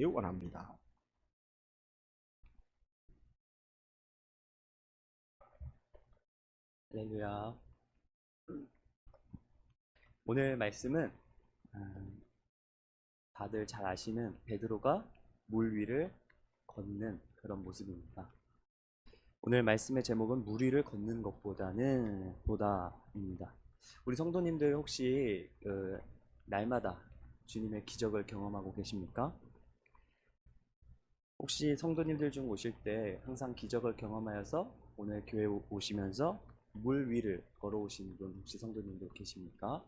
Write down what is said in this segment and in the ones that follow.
원합니다. 할렐루야. 오늘 말씀은 다들 잘 아시는 베드로가 물 위를 걷는 그런 모습입니다. 오늘 말씀의 제목은 물 위를 걷는 것보다는 보다입니다. 우리 성도님들 혹시 날마다 주님의 기적을 경험하고 계십니까? 혹시 성도님들 중 오실 때 항상 기적을 경험하여서 오늘 교회 오시면서 물 위를 걸어오신 분 혹시 성도님들 계십니까?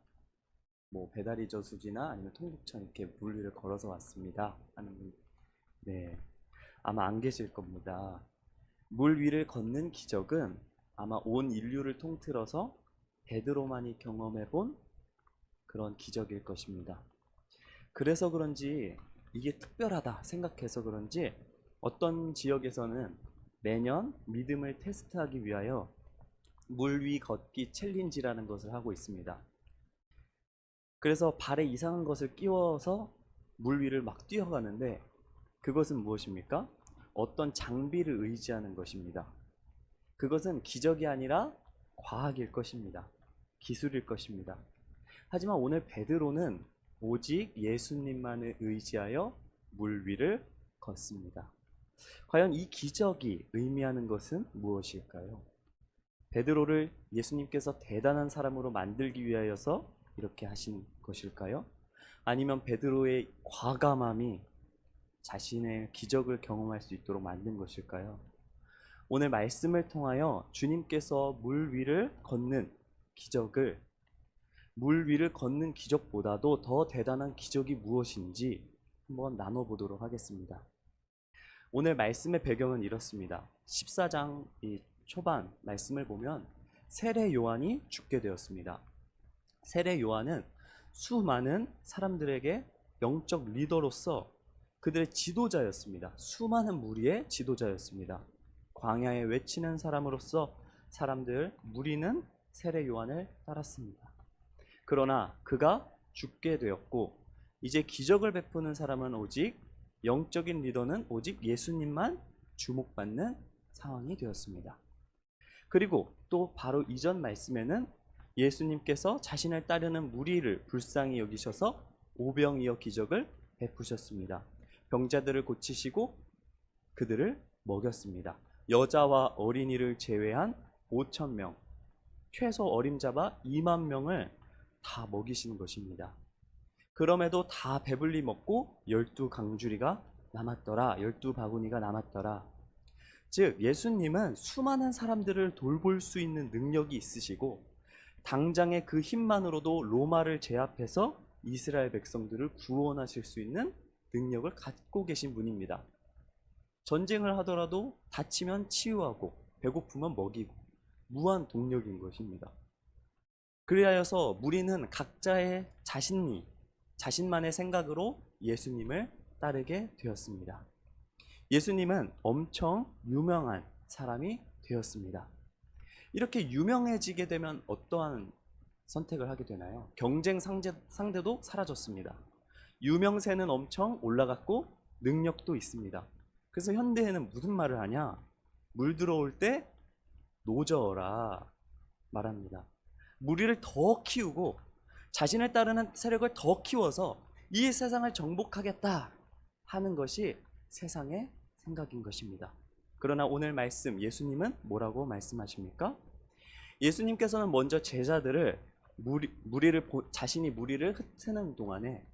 뭐 배다리 저수지나 아니면 통북천 이렇게 물 위를 걸어서 왔습니다 하는 분, 네, 아마 안 계실 겁니다. 물 위를 걷는 기적은 아마 온 인류를 통틀어서 베드로만이 경험해 본 그런 기적일 것입니다. 그래서 그런지 이게 특별하다 생각해서 그런지 어떤 지역에서는 매년 믿음을 테스트하기 위하여 물 위 걷기 챌린지라는 것을 하고 있습니다. 그래서 발에 이상한 것을 끼워서 물 위를 막 뛰어가는데 그것은 무엇입니까? 어떤 장비를 의지하는 것입니다. 그것은 기적이 아니라 과학일 것입니다. 기술일 것입니다. 하지만 오늘 베드로는 오직 예수님만을 의지하여 물 위를 걷습니다. 과연 이 기적이 의미하는 것은 무엇일까요? 베드로를 예수님께서 대단한 사람으로 만들기 위하여서 이렇게 하신 것일까요? 아니면 베드로의 과감함이 자신의 기적을 경험할 수 있도록 만든 것일까요? 오늘 말씀을 통하여 주님께서 물 위를 걷는 기적을, 물 위를 걷는 기적보다도 더 대단한 기적이 무엇인지 한번 나눠보도록 하겠습니다. 오늘 말씀의 배경은 이렇습니다. 14장 초반 말씀을 보면 세례 요한이 죽게 되었습니다. 세례 요한은 수많은 사람들에게 영적 리더로서 그들의 지도자였습니다. 수많은 무리의 지도자였습니다. 광야에 외치는 사람으로서 무리는 세례 요한을 따랐습니다. 그러나 그가 죽게 되었고 이제 기적을 베푸는 사람은 오직 영적인 리더는 오직 예수님만 주목받는 상황이 되었습니다. 그리고 또 바로 이전 말씀에는 예수님께서 자신을 따르는 무리를 불쌍히 여기셔서 오병이어 기적을 베푸셨습니다. 병자들을 고치시고 그들을 먹였습니다. 여자와 어린이를 제외한 5천 명, 최소 어림잡아 2만 명을 다 먹이신 것입니다. 그럼에도 다 배불리 먹고 12강주리가 남았더라. 12바구니가 남았더라. 즉 예수님은 수많은 사람들을 돌볼 수 있는 능력이 있으시고 당장의 그 힘만으로도 로마를 제압해서 이스라엘 백성들을 구원하실 수 있는 능력을 갖고 계신 분입니다. 전쟁을 하더라도 다치면 치유하고 배고프면 먹이고 무한 동력인 것입니다. 그리하여서 무리는 각자의 자신만의 생각으로 예수님을 따르게 되었습니다. 예수님은 엄청 유명한 사람이 되었습니다. 이렇게 유명해지게 되면 어떠한 선택을 하게 되나요? 경쟁 상대도 사라졌습니다. 유명세는 엄청 올라갔고 능력도 있습니다. 그래서 현대에는 무슨 말을 하냐? 물 들어올 때 노져라 말합니다. 무리를 더 키우고 자신을 따르는 세력을 더 키워서 이 세상을 정복하겠다 하는 것이 세상의 생각인 것입니다. 그러나 오늘 말씀 예수님은 뭐라고 말씀하십니까? 예수님께서는 먼저 제자들을 자신이 무리를 흩트는 동안에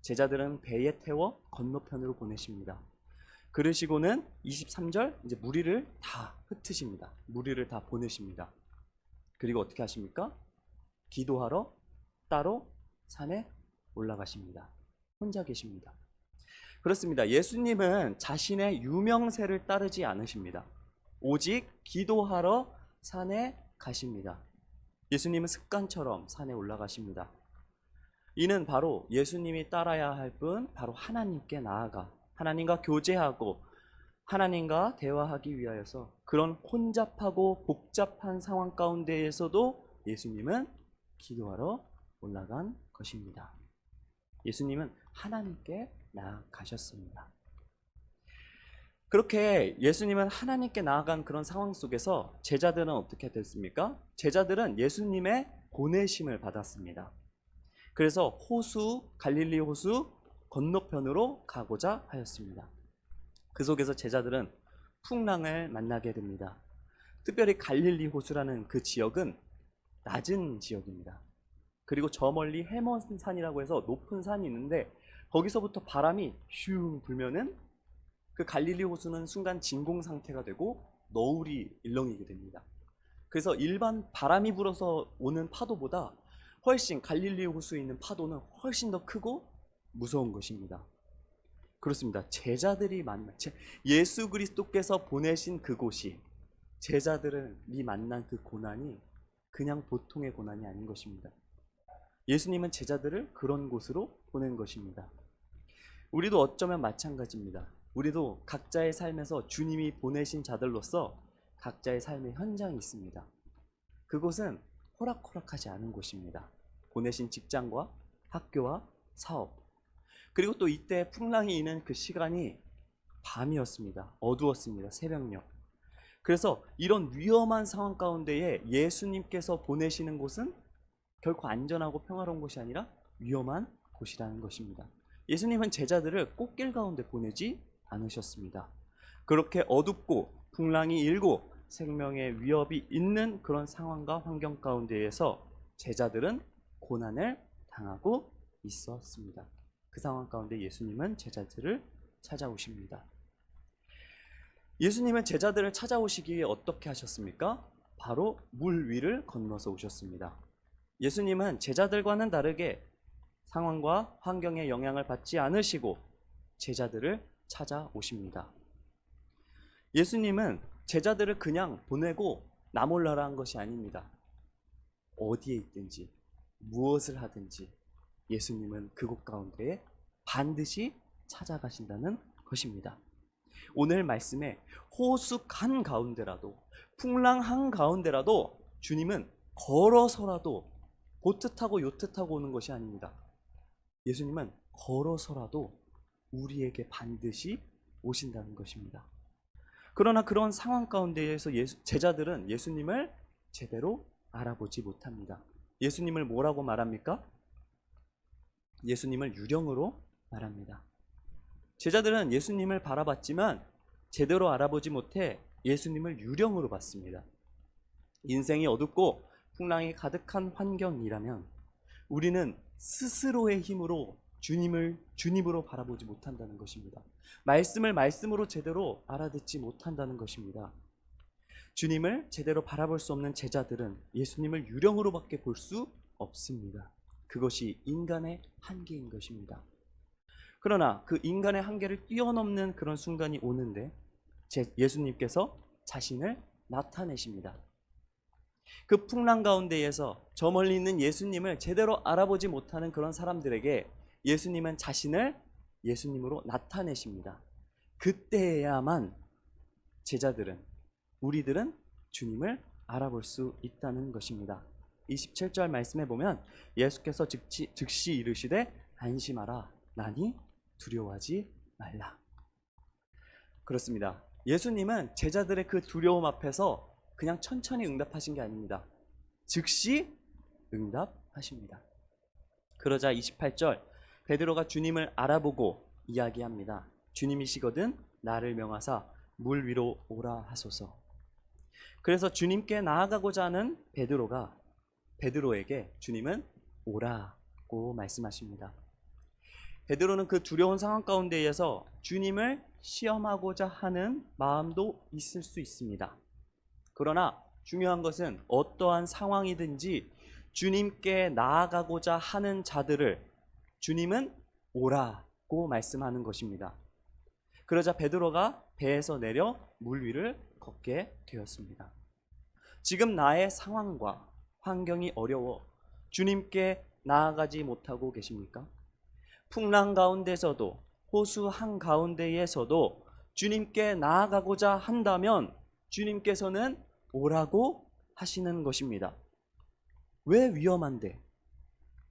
제자들은 배에 태워 건너편으로 보내십니다. 그러시고는 23절 이제 무리를 다 흩으십니다. 무리를 다 보내십니다. 그리고 어떻게 하십니까? 기도하러 따로 산에 올라가십니다. 혼자 계십니다. 그렇습니다. 예수님은 자신의 유명세를 따르지 않으십니다. 오직 기도하러 산에 가십니다. 예수님은 습관처럼 산에 올라가십니다. 이는 바로 예수님이 따라야 할 분, 바로 하나님께 나아가 하나님과 교제하고 하나님과 대화하기 위하여서 그런 혼잡하고 복잡한 상황 가운데에서도 예수님은 기도하러 올라간 것입니다. 예수님은 하나님께 나아가셨습니다. 그렇게 예수님은 하나님께 나아간 그런 상황 속에서 제자들은 어떻게 됐습니까? 제자들은 예수님의 보내심을 받았습니다. 그래서 갈릴리 호수 건너편으로 가고자 하였습니다. 그 속에서 제자들은 풍랑을 만나게 됩니다. 특별히 갈릴리 호수라는 그 지역은 낮은 지역입니다. 그리고 저 멀리 해먼산이라고 해서 높은 산이 있는데 거기서부터 바람이 슝 불면은 그 갈릴리 호수는 순간 진공 상태가 되고 너울이 일렁이게 됩니다. 그래서 일반 바람이 불어서 오는 파도보다 훨씬 갈릴리 호수에 있는 파도는 훨씬 더 크고 무서운 것입니다. 그렇습니다. 제자들이 예수 그리스도께서 보내신 그곳이 제자들이 만난 그 고난이 그냥 보통의 고난이 아닌 것입니다. 예수님은 제자들을 그런 곳으로 보낸 것입니다. 우리도 어쩌면 마찬가지입니다. 우리도 각자의 삶에서 주님이 보내신 자들로서 각자의 삶의 현장이 있습니다. 그곳은 호락호락하지 않은 곳입니다. 보내신 직장과 학교와 사업, 그리고 또 이때 풍랑이 있는 그 시간이 밤이었습니다. 어두웠습니다. 새벽녘. 그래서 이런 위험한 상황 가운데에 예수님께서 보내시는 곳은 결코 안전하고 평화로운 곳이 아니라 위험한 곳이라는 것입니다. 예수님은 제자들을 꽃길 가운데 보내지 않으셨습니다. 그렇게 어둡고 풍랑이 일고 생명의 위협이 있는 그런 상황과 환경 가운데에서 제자들은 고난을 당하고 있었습니다. 그 상황 가운데 예수님은 제자들을 찾아오십니다. 예수님은 제자들을 찾아오시기에 어떻게 하셨습니까? 바로 물 위를 건너서 오셨습니다. 예수님은 제자들과는 다르게 상황과 환경의 영향을 받지 않으시고 제자들을 찾아오십니다. 예수님은 제자들을 그냥 보내고 나 몰라라 한 것이 아닙니다. 어디에 있든지 무엇을 하든지 예수님은 그곳 가운데에 반드시 찾아가신다는 것입니다. 오늘 말씀에 호수 한 가운데라도 풍랑 한 가운데라도 주님은 걸어서라도 보트 타고 요트 타고 오는 것이 아닙니다. 예수님은 걸어서라도 우리에게 반드시 오신다는 것입니다. 그러나 그런 상황 가운데에서 제자들은 예수님을 제대로 알아보지 못합니다. 예수님을 뭐라고 말합니까? 예수님을 유령으로 말합니다. 제자들은 예수님을 바라봤지만 제대로 알아보지 못해 예수님을 유령으로 봤습니다. 인생이 어둡고 풍랑이 가득한 환경이라면 우리는 스스로의 힘으로 주님을 주님으로 바라보지 못한다는 것입니다. 말씀을 말씀으로 제대로 알아듣지 못한다는 것입니다. 주님을 제대로 바라볼 수 없는 제자들은 예수님을 유령으로밖에 볼 수 없습니다. 그것이 인간의 한계인 것입니다. 그러나 그 인간의 한계를 뛰어넘는 그런 순간이 오는데 예수님께서 자신을 나타내십니다. 그 풍랑 가운데에서 저 멀리 있는 예수님을 제대로 알아보지 못하는 그런 사람들에게 예수님은 자신을 예수님으로 나타내십니다. 그때야만 제자들은, 우리들은 주님을 알아볼 수 있다는 것입니다. 27절 말씀에 보면 예수께서 즉시 이르시되 안심하라, 나니 두려워하지 말라. 그렇습니다. 예수님은 제자들의 그 두려움 앞에서 그냥 천천히 응답하신 게 아닙니다. 즉시 응답하십니다. 그러자 28절 베드로가 주님을 알아보고 이야기합니다. 주님이시거든 나를 명하사 물 위로 오라 하소서. 그래서 주님께 나아가고자 하는 베드로에게 주님은 오라고 말씀하십니다. 베드로는 그 두려운 상황 가운데에서 주님을 시험하고자 하는 마음도 있을 수 있습니다. 그러나 중요한 것은 어떠한 상황이든지 주님께 나아가고자 하는 자들을 주님은 오라고 말씀하는 것입니다. 그러자 베드로가 배에서 내려 물 위를 걷게 되었습니다. 지금 나의 상황과 환경이 어려워 주님께 나아가지 못하고 계십니까? 풍랑 가운데서도 호수 한가운데에서도 주님께 나아가고자 한다면 주님께서는 오라고 하시는 것입니다. 왜 위험한데,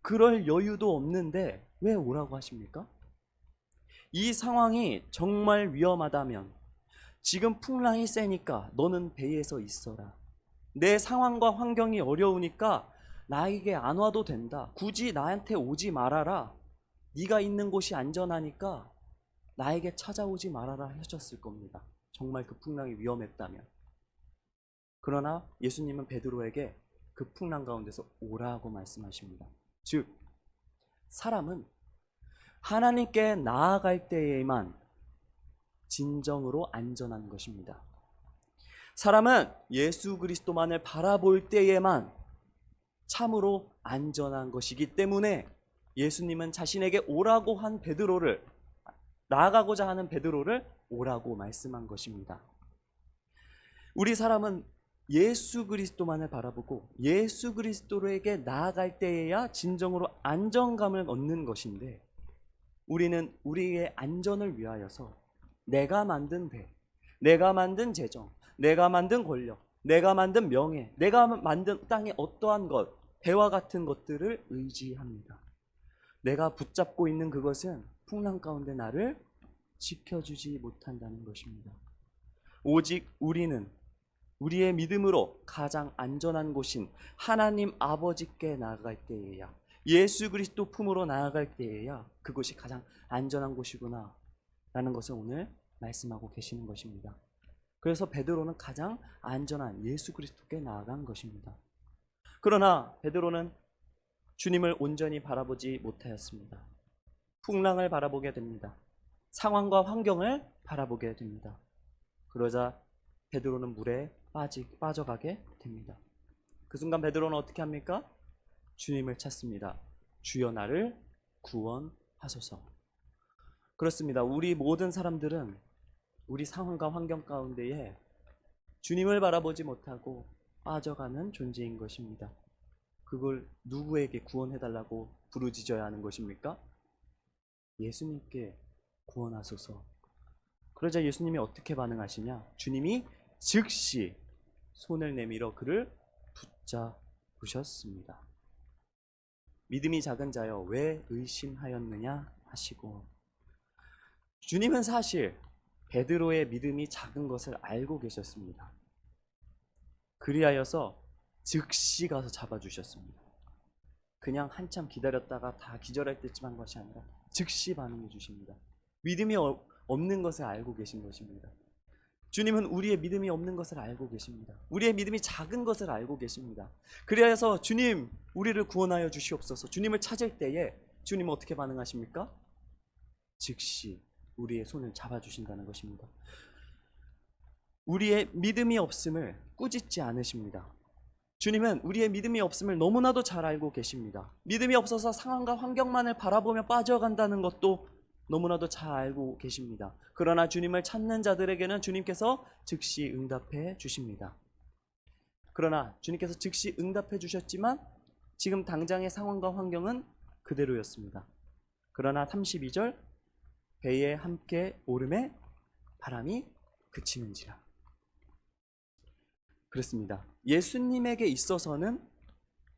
그럴 여유도 없는데 왜 오라고 하십니까? 이 상황이 정말 위험하다면, 지금 풍랑이 세니까 너는 배에서 있어라. 내 상황과 환경이 어려우니까 나에게 안 와도 된다. 굳이 나한테 오지 말아라. 네가 있는 곳이 안전하니까 나에게 찾아오지 말아라 하셨을 겁니다. 정말 그 풍랑이 위험했다면. 그러나 예수님은 베드로에게 그 풍랑 가운데서 오라고 말씀하십니다. 즉, 사람은 하나님께 나아갈 때에만 진정으로 안전한 것입니다. 사람은 예수 그리스도만을 바라볼 때에만 참으로 안전한 것이기 때문에 예수님은 자신에게 오라고 한 베드로를, 나아가고자 하는 베드로를 오라고 말씀한 것입니다. 우리 사람은 예수 그리스도만을 바라보고 예수 그리스도에게 나아갈 때에야 진정으로 안정감을 얻는 것인데, 우리는 우리의 안전을 위하여서 내가 만든 배, 내가 만든 재정, 내가 만든 권력, 내가 만든 명예, 내가 만든 땅의 어떠한 것, 배와 같은 것들을 의지합니다. 내가 붙잡고 있는 그것은 풍랑 가운데 나를 지켜주지 못한다는 것입니다. 오직 우리는 우리의 믿음으로 가장 안전한 곳인 하나님 아버지께 나아갈 때에야, 예수 그리스도 품으로 나아갈 때에야 그것이 가장 안전한 곳이구나 라는 것을 오늘 말씀하고 계시는 것입니다. 그래서 베드로는 가장 안전한 예수 그리스도께 나아간 것입니다. 그러나 베드로는 주님을 온전히 바라보지 못하였습니다. 풍랑을 바라보게 됩니다. 상황과 환경을 바라보게 됩니다. 그러자 베드로는 물에 빠져가게 됩니다. 그 순간 베드로는 어떻게 합니까? 주님을 찾습니다. 주여 나를 구원하소서. 그렇습니다. 우리 모든 사람들은 우리 상황과 환경 가운데에 주님을 바라보지 못하고 빠져가는 존재인 것입니다. 그걸 누구에게 구원해달라고 부르짖어야 하는 것입니까? 예수님께 구원하소서. 그러자 예수님이 어떻게 반응하시냐? 주님이 즉시 손을 내밀어 그를 붙잡으셨습니다. 믿음이 작은 자여 왜 의심하였느냐 하시고, 주님은 사실 베드로의 믿음이 작은 것을 알고 계셨습니다. 그리하여서 즉시 가서 잡아주셨습니다. 그냥 한참 기다렸다가 다 기절할 때쯤 한 것이 아니라 즉시 반응해 주십니다. 믿음이 없는 것을 알고 계신 것입니다. 주님은 우리의 믿음이 없는 것을 알고 계십니다. 우리의 믿음이 작은 것을 알고 계십니다. 그래서 주님, 우리를 구원하여 주시옵소서. 주님을 찾을 때에 주님은 어떻게 반응하십니까? 즉시 우리의 손을 잡아주신다는 것입니다. 우리의 믿음이 없음을 꾸짖지 않으십니다. 주님은 우리의 믿음이 없음을 너무나도 잘 알고 계십니다. 믿음이 없어서 상황과 환경만을 바라보며 빠져간다는 것도 너무나도 잘 알고 계십니다. 그러나 주님을 찾는 자들에게는 주님께서 즉시 응답해 주십니다. 그러나 주님께서 즉시 응답해 주셨지만 지금 당장의 상황과 환경은 그대로였습니다. 그러나 32절, 배에 함께 오름에 바람이 그치는지라. 그렇습니다. 예수님에게 있어서는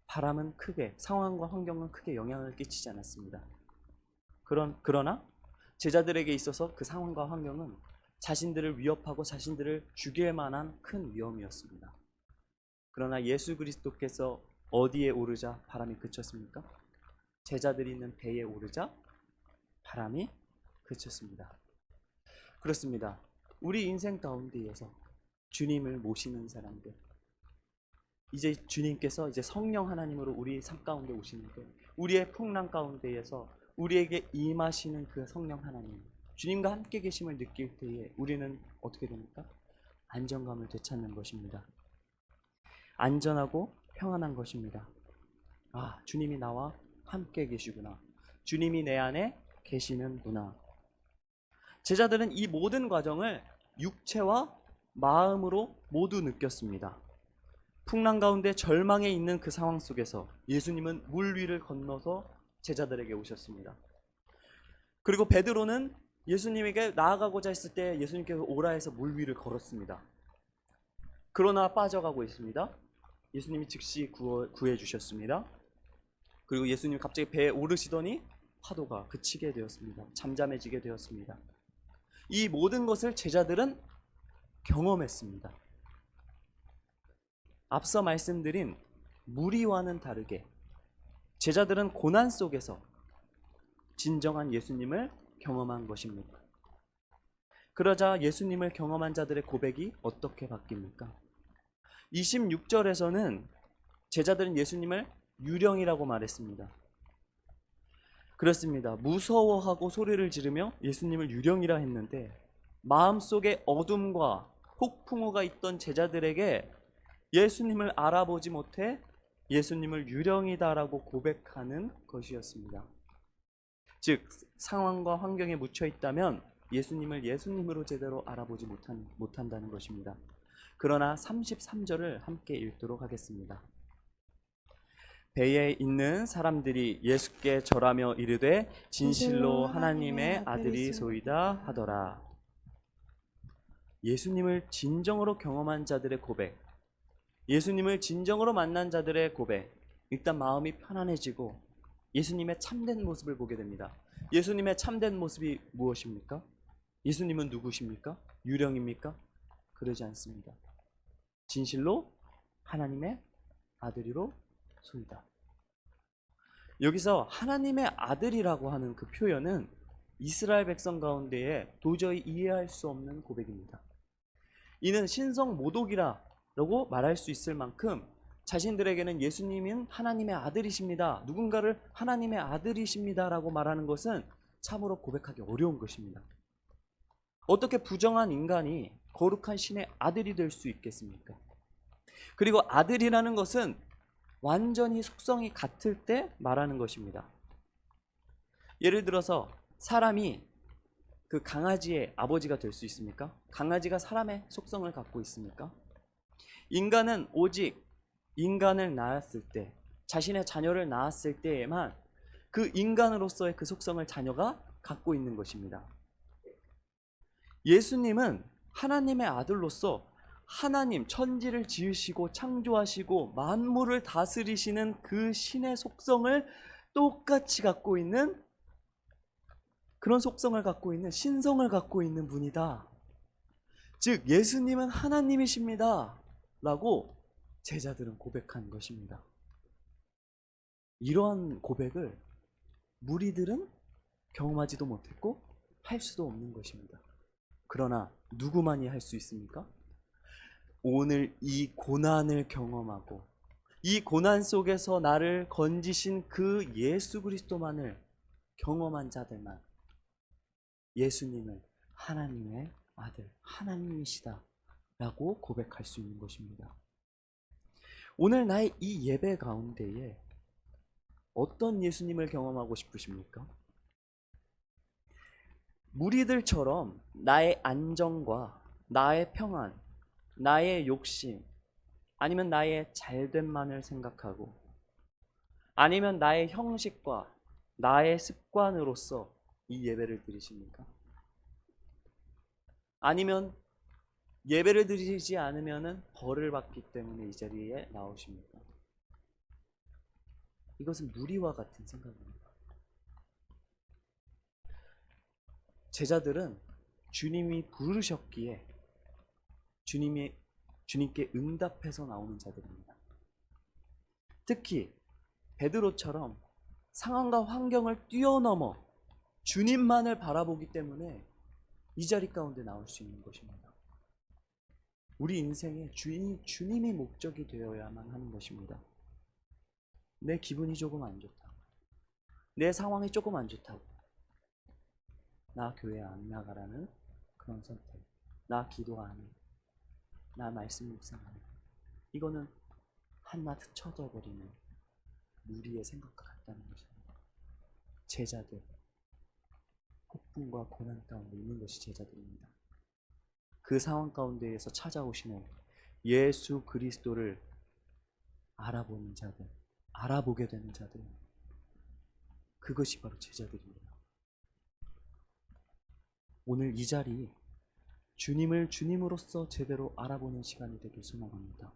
바람은 크게, 상황과 환경은 크게 영향을 끼치지 않았습니다. 그러나 제자들에게 있어서 그 상황과 환경은 자신들을 위협하고 자신들을 죽일 만한 큰 위험이었습니다. 그러나 예수 그리스도께서 어디에 오르자 바람이 그쳤습니까? 제자들이 있는 배에 오르자 바람이 그쳤습니다. 그렇습니다. 우리 인생 가운데에서 주님을 모시는 사람들, 이제 주님께서 이제 성령 하나님으로 우리 삶 가운데 오시는데, 우리의 풍랑 가운데에서 우리에게 임하시는 그 성령 하나님, 주님과 함께 계심을 느낄 때에 우리는 어떻게 됩니까? 안정감을 되찾는 것입니다. 안전하고 평안한 것입니다. 아, 주님이 나와 함께 계시구나. 주님이 내 안에 계시는구나. 제자들은 이 모든 과정을 육체와 마음으로 모두 느꼈습니다. 풍랑 가운데 절망에 있는 그 상황 속에서 예수님은 물 위를 건너서 제자들에게 오셨습니다. 그리고 베드로는 예수님에게 나아가고자 했을 때 예수님께서 오라 해서 물 위를 걸었습니다. 그러나 빠져가고 있습니다. 예수님이 즉시 구해 주셨습니다. 그리고 예수님이 갑자기 배에 오르시더니 파도가 그치게 되었습니다. 잠잠해지게 되었습니다. 이 모든 것을 제자들은 경험했습니다. 앞서 말씀드린 무리와는 다르게 제자들은 고난 속에서 진정한 예수님을 경험한 것입니다. 그러자 예수님을 경험한 자들의 고백이 어떻게 바뀝니까? 26절에서는 제자들은 예수님을 유령이라고 말했습니다. 그렇습니다. 무서워하고 소리를 지르며 예수님을 유령이라 했는데 마음속에 어둠과 폭풍우가 있던 제자들에게 예수님을 알아보지 못해 예수님을 유령이다라고 고백하는 것이었습니다. 즉 상황과 환경에 묻혀 있다면 예수님을 예수님으로 제대로 알아보지 못한다는 것입니다. 그러나 33절을 함께 읽도록 하겠습니다. 배에 있는 사람들이 예수께 절하며 이르되 진실로 하나님의 아들이소이다 하더라. 예수님을 진정으로 경험한 자들의 고백, 예수님을 진정으로 만난 자들의 고백, 일단 마음이 편안해지고 예수님의 참된 모습을 보게 됩니다. 예수님의 참된 모습이 무엇입니까? 예수님은 누구십니까? 유령입니까? 그러지 않습니다. 진실로 하나님의 아들이로 소이다. 여기서 하나님의 아들이라고 하는 그 표현은 이스라엘 백성 가운데에 도저히 이해할 수 없는 고백입니다. 이는 신성 모독이라고 말할 수 있을 만큼 자신들에게는 예수님은 하나님의 아들이십니다, 누군가를 하나님의 아들이십니다 라고 말하는 것은 참으로 고백하기 어려운 것입니다. 어떻게 부정한 인간이 거룩한 신의 아들이 될 수 있겠습니까? 그리고 아들이라는 것은 완전히 속성이 같을 때 말하는 것입니다. 예를 들어서 사람이 그 강아지의 아버지가 될 수 있습니까? 강아지가 사람의 속성을 갖고 있습니까? 인간은 오직 인간을 낳았을 때, 자신의 자녀를 낳았을 때에만 그 인간으로서의 그 속성을 자녀가 갖고 있는 것입니다. 예수님은 하나님의 아들로서 하나님, 천지를 지으시고 창조하시고 만물을 다스리시는 그 신의 속성을 똑같이 갖고 있는, 그런 속성을 갖고 있는, 신성을 갖고 있는 분이다. 즉 예수님은 하나님이십니다 라고 제자들은 고백한 것입니다. 이러한 고백을 무리들은 경험하지도 못했고 할 수도 없는 것입니다. 그러나 누구만이 할 수 있습니까? 오늘 이 고난을 경험하고 이 고난 속에서 나를 건지신 그 예수 그리스도만을 경험한 자들만 예수님을 하나님의 아들, 하나님이시다 라고 고백할 수 있는 것입니다. 오늘 나의 이 예배 가운데에 어떤 예수님을 경험하고 싶으십니까? 무리들처럼 나의 안정과 나의 평안, 나의 욕심, 아니면 나의 잘됨만을 생각하고, 아니면 나의 형식과 나의 습관으로서 이 예배를 드리십니까? 아니면 예배를 드리지 않으면 벌을 받기 때문에 이 자리에 나오십니까? 이것은 무리와 같은 생각입니다. 제자들은 주님이 부르셨기에 주님께 응답해서 나오는 자들입니다. 특히 베드로처럼 상황과 환경을 뛰어넘어 주님만을 바라보기 때문에 이 자리 가운데 나올 수 있는 것입니다. 우리 인생에 주님이 목적이 되어야만 하는 것입니다. 내 기분이 조금 안 좋다, 내 상황이 조금 안 좋다고 나 교회 안 나가라는 그런 선택, 나 기도 안 해, 나 말씀 묵상 안 해, 이거는 한낱 쳐져버리는 무리의 생각과 같다는 것입니다. 제자들, 폭풍과 고난 가운데 있는 것이 제자들입니다. 그 상황 가운데에서 찾아오시는 예수 그리스도를 알아보는 자들, 알아보게 되는 자들, 그것이 바로 제자들입니다. 오늘 이 자리 주님을 주님으로서 제대로 알아보는 시간이 되길 소망합니다.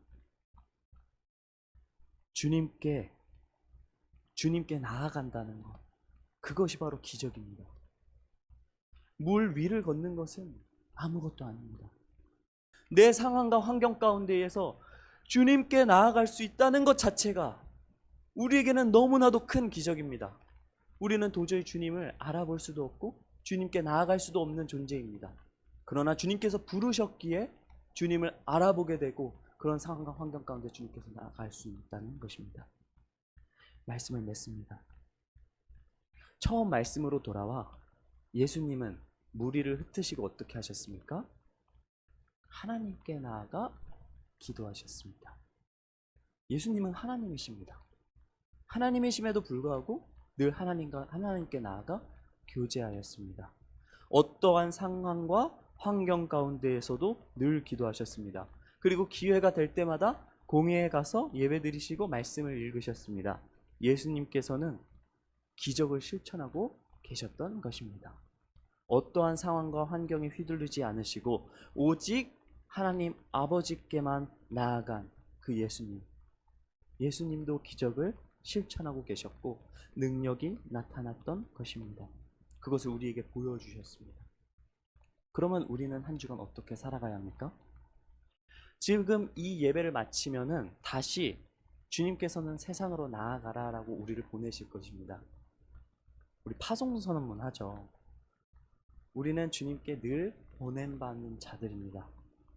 주님께 나아간다는 것, 그것이 바로 기적입니다. 물 위를 걷는 것은 아무것도 아닙니다. 내 상황과 환경 가운데에서 주님께 나아갈 수 있다는 것 자체가 우리에게는 너무나도 큰 기적입니다. 우리는 도저히 주님을 알아볼 수도 없고 주님께 나아갈 수도 없는 존재입니다. 그러나 주님께서 부르셨기에 주님을 알아보게 되고 그런 상황과 환경 가운데 주님께서 나아갈 수 있다는 것입니다. 말씀을 맺습니다. 처음 말씀으로 돌아와 예수님은 무리를 흩으시고 어떻게 하셨습니까? 하나님께 나아가 기도하셨습니다. 예수님은 하나님이십니다. 하나님이심에도 불구하고 늘 하나님께 나아가 교제하였습니다. 어떠한 상황과 환경 가운데에서도 늘 기도하셨습니다. 그리고 기회가 될 때마다 공회에 가서 예배드리시고 말씀을 읽으셨습니다. 예수님께서는 기적을 실천하고 계셨던 것입니다. 어떠한 상황과 환경에 휘둘리지 않으시고 오직 하나님 아버지께만 나아간 그 예수님도 기적을 실천하고 계셨고 능력이 나타났던 것입니다. 그것을 우리에게 보여주셨습니다. 그러면 우리는 한 주간 어떻게 살아가야 합니까? 지금 이 예배를 마치면은 다시 주님께서는 세상으로 나아가라라고 우리를 보내실 것입니다. 우리 파송선언문 하죠. 우리는 주님께 늘 보냄받는 자들입니다.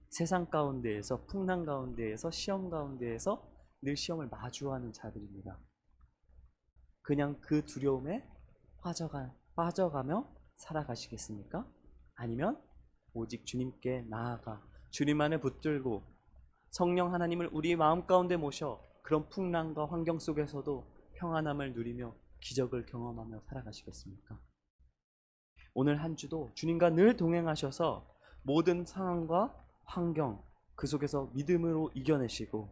세상 가운데에서, 풍랑 가운데에서, 시험 가운데에서 늘 시험을 마주하는 자들입니다. 그냥 그 두려움에 빠져가며 살아가시겠습니까? 아니면 오직 주님께 나아가 주님만을 붙들고 성령 하나님을 우리 마음 가운데 모셔 그런 풍랑과 환경 속에서도 평안함을 누리며 기적을 경험하며 살아가시겠습니까? 오늘 한 주도 주님과 늘 동행하셔서 모든 상황과 환경 그 속에서 믿음으로 이겨내시고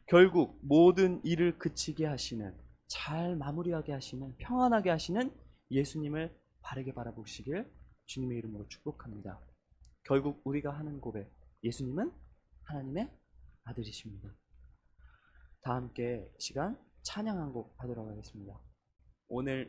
결국 모든 일을 그치게 하시는, 잘 마무리하게 하시는, 평안하게 하시는 예수님을 바르게 바라보시길 주님의 이름으로 축복합니다. 결국 우리가 하는 고백, 예수님은 하나님의 아들이십니다. 다 함께 시간 찬양 한 곡 하도록 하겠습니다. 오늘